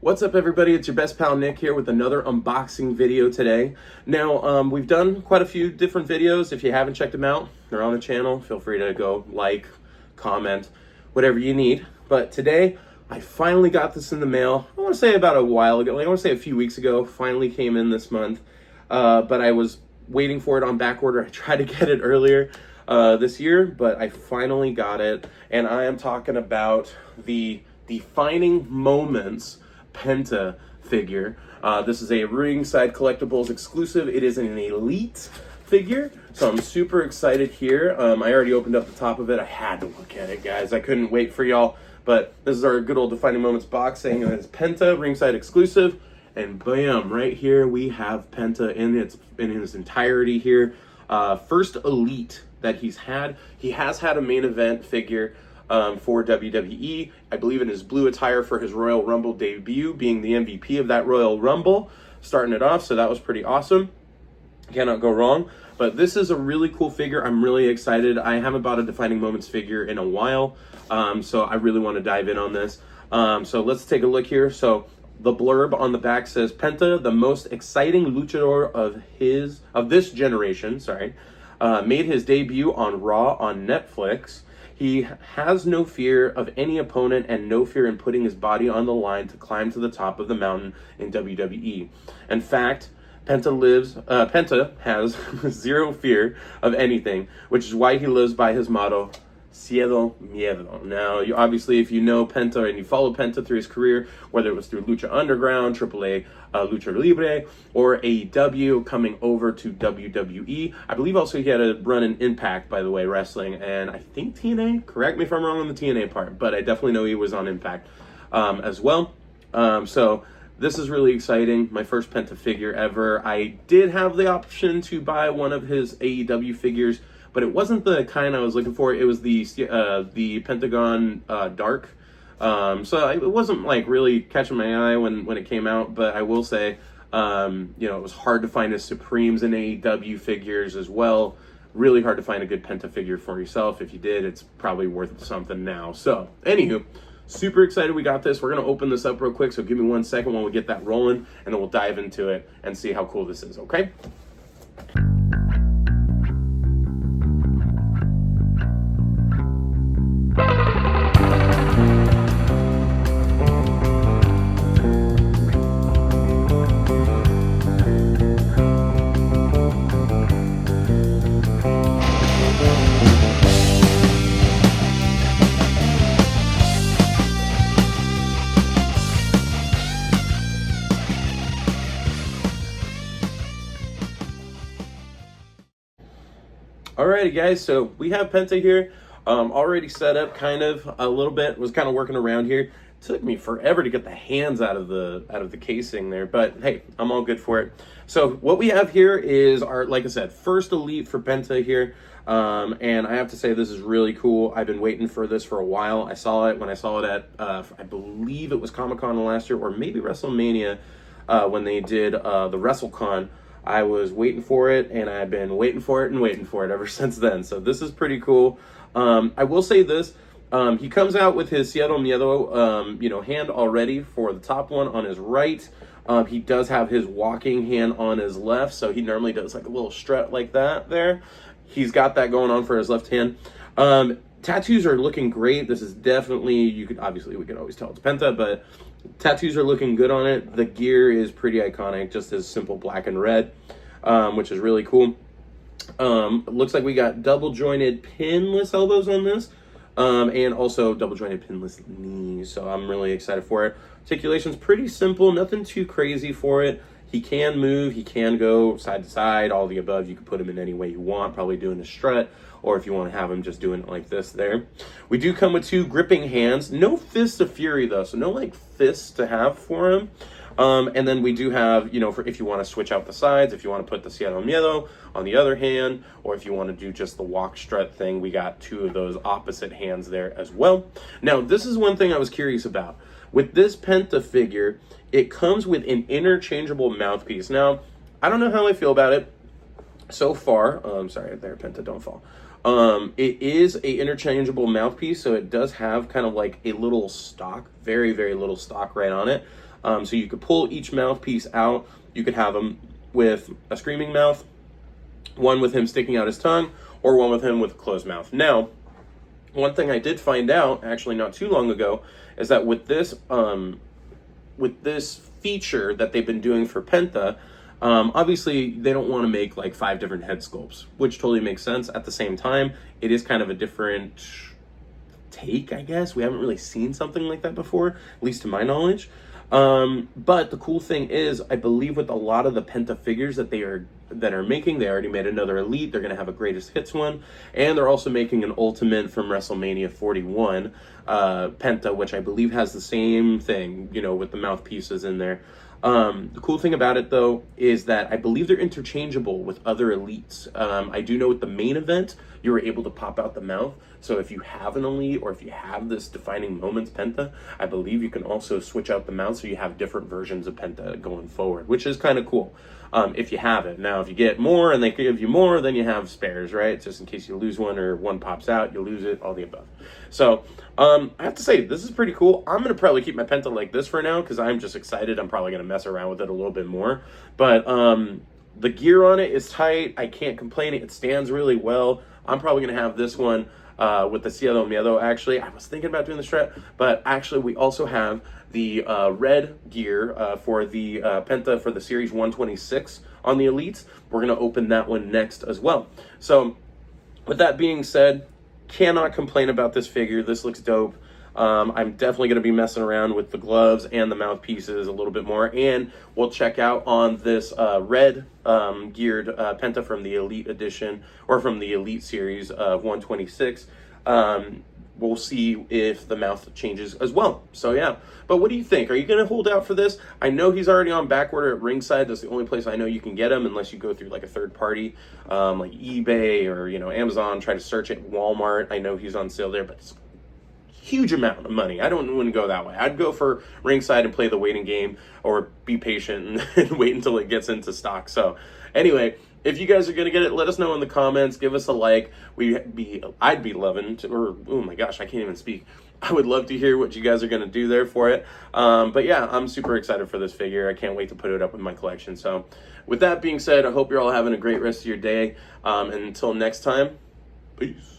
What's up, everybody? It's your best pal Nick here with another unboxing video today. Now, we've done quite a few different videos. If you haven't checked them out, they're on the channel. Feel free to go like, comment, whatever you need. But today, I finally got this in the mail. I want to say about a while ago. I want to say a few weeks ago. Finally came in this month. But I was waiting for it on back order. I tried to get it earlier this year, but I finally got it. And I am talking about the Defining Moments Penta figure. This is a Ringside Collectables exclusive. It is an elite figure, so I'm super excited here. I already opened up the top of it. I had to look at it, guys. I couldn't wait for y'all. But this is our good old Defining Moments box saying it's Penta Ringside exclusive, and bam, right here we have Penta in his entirety here. First elite that he's had. He has had a main event figure for WWE, I believe in his blue attire for his Royal Rumble debut, being the MVP of that Royal Rumble, starting it off, so that was pretty awesome. Cannot go wrong. But this is a really cool figure. I'm really excited. I haven't bought a Defining Moments figure in a while, so I really want to dive in on this. So let's take a look here. So the blurb on the back says, Penta, the most exciting luchador of this generation, made his debut on Raw on Netflix. He has no fear of any opponent and no fear in putting his body on the line to climb to the top of the mountain in WWE. In fact, Penta has zero fear of anything, which is why he lives by his motto, Cero Miedo. Now, obviously, if you know Penta and you follow Penta through his career, whether it was through Lucha Underground, AAA Lucha Libre, or AEW, coming over to WWE. I believe also he had a run in Impact, by the way, wrestling, and I think TNA. Correct me if I'm wrong on the TNA part, but I definitely know he was on Impact as well. So this is really exciting. My first Penta figure ever. I did have the option to buy one of his AEW figures, but it wasn't the kind I was looking for. It was the Pentagon Dark. So it wasn't like really catching my eye when it came out, but I will say, it was hard to find his Supremes and AEW figures as well. Really hard to find a good Penta figure for yourself. If you did, it's probably worth something now. So, anywho, super excited we got this. We're going to open this up real quick, so give me 1 second while we get that rolling, and then we'll dive into it and see how cool this is, okay? Alrighty, guys, so we have Penta here, already set up kind of a little bit, was kind of working around here. It took me forever to get the hands out of the casing there, but hey, I'm all good for it. So what we have here is our, like I said, first elite for Penta here, and I have to say this is really cool. I've been waiting for this for a while. I saw it when I saw it at, I believe it was Comic-Con last year, or maybe WrestleMania, when they did the WrestleCon. I was waiting for it, and I've been waiting for it and waiting for it ever since then. So this is pretty cool. I will say this. He comes out with his Cero Miedo, hand already for the top one on his right. He does have his walking hand on his left, so he normally does like a little strut like that there. He's got that going on for his left hand. Tattoos are looking great. This is definitely, we could always tell it's Penta, but tattoos are looking good on it. The gear is pretty iconic, just as simple black and red, which is really cool. Looks like we got double jointed pinless elbows on this, and also double jointed pinless knees. So I'm really excited for it. Articulation's pretty simple, nothing too crazy for it. He can move, he can go side to side, all the above. You can put him in any way you want, probably doing a strut, or if you want to have him just doing it like this there. We do come with 2 gripping hands. No Fists of Fury, though, so no, like, fists to have for him. And then we do have, for if you want to switch out the sides, if you want to put the Cero Miedo on the other hand, or if you want to do just the walk strut thing, we got 2 of those opposite hands there as well. Now, this is one thing I was curious about. With this Penta figure, it comes with an interchangeable mouthpiece. Now, I don't know how I feel about it so far. Sorry, there, Penta, don't fall. It is a interchangeable mouthpiece, so it does have kind of like a little stock, very, very little stock right on it. So you could pull each mouthpiece out. You could have them with a screaming mouth, one with him sticking out his tongue, or one with him with a closed mouth. Now, one thing I did find out, actually not too long ago, is that with this feature that they've been doing for Penta, obviously they don't want to make like 5 different head sculpts, which totally makes sense. At the same time, it is kind of a different take, I guess. We haven't really seen something like that before, at least to my knowledge. But the cool thing is, I believe with a lot of the Penta figures that are making, they already made another Elite. They're going to have a Greatest Hits one, and they're also making an Ultimate from WrestleMania 41 Penta, which I believe has the same thing, you know, with the mouthpieces in there. The cool thing about it, though, is that I believe they're interchangeable with other Elites. I do know with the main event, you were able to pop out the mouth. So if you have an Elite, or if you have this Defining Moments Penta, I believe you can also switch out the mouth so you have different versions of Penta going forward, which is kind of cool. If you have it. Now, if you get more and they give you more, then you have spares, right? Just in case you lose one or one pops out, you lose it, all the above. So, I have to say, this is pretty cool. I'm going to probably keep my Penta like this for now because I'm just excited. I'm probably going to mess around with it a little bit more. But the gear on it is tight. I can't complain. It stands really well. I'm probably going to have this one with the Cielo Miedo, actually. I was thinking about doing the strap, but actually we also have the red gear for the Penta for the Series 126 on the Elites. We're going to open that one next as well. So with that being said, cannot complain about this figure. This looks dope. I'm definitely going to be messing around with the gloves and the mouthpieces a little bit more, and we'll check out on this red geared Penta from the Elite Edition, or from the Elite Series of 126. We'll see if the mouth changes as well. So yeah, but what do you think? Are you going to hold out for this? I know he's already on back order at Ringside. That's the only place I know you can get him, unless you go through like a third party, like eBay or, you know, Amazon. Try to search it. Walmart, I know he's on sale there, but it's huge amount of money. I don't want to go that way. I'd go for Ringside and play the waiting game, or be patient and wait until it gets into stock. So anyway, if you guys are going to get it, let us know in the comments. Give us a like. I'd be loving to, or oh my gosh, I can't even speak. I would love to hear what you guys are going to do there for it. But yeah, I'm super excited for this figure. I can't wait to put it up in my collection. So with that being said, I hope you're all having a great rest of your day. And until next time, peace.